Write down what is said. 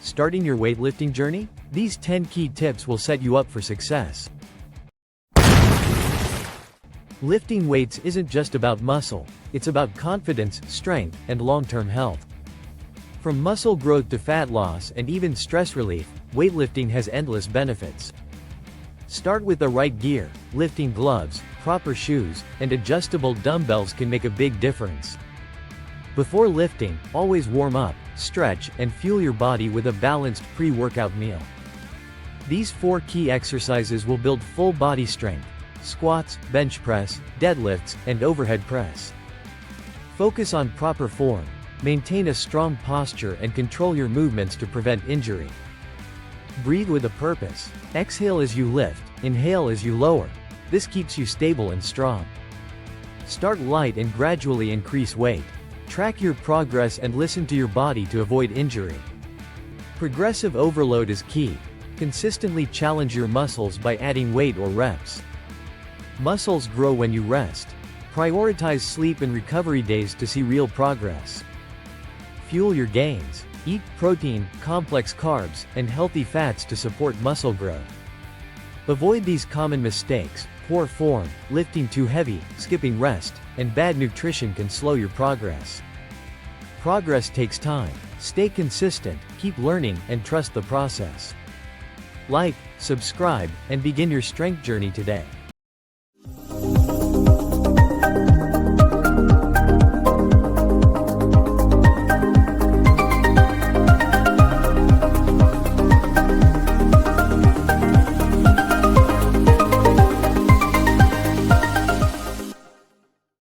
Starting your weightlifting journey? These 10 key tips will set you up for success. Lifting weights isn't just about muscle, it's about confidence, strength, and long-term health. From muscle growth to fat loss and even stress relief, weightlifting has endless benefits. Start with the right gear. Lifting gloves, proper shoes, and adjustable dumbbells can make a big difference. Before lifting, always warm up, stretch, and fuel your body with a balanced pre-workout meal. These 4 key exercises will build full body strength: squats, bench press, deadlifts, and overhead press. Focus on proper form. Maintain a strong posture and control your movements to prevent injury. Breathe with a purpose. Exhale as you lift, inhale as you lower. This keeps you stable and strong. Start light and gradually increase weight. Track your progress and listen to your body to avoid injury. Progressive overload is key. Consistently challenge your muscles by adding weight or reps. Muscles grow when you rest. Prioritize sleep and recovery days to see real progress. Fuel your gains. Eat protein, complex carbs, and healthy fats to support muscle growth. Avoid these common mistakes: poor form, lifting too heavy, skipping rest, and bad nutrition can slow your progress. Progress takes time. Stay consistent, keep learning, and trust the process. Like, subscribe, and begin your strength journey today.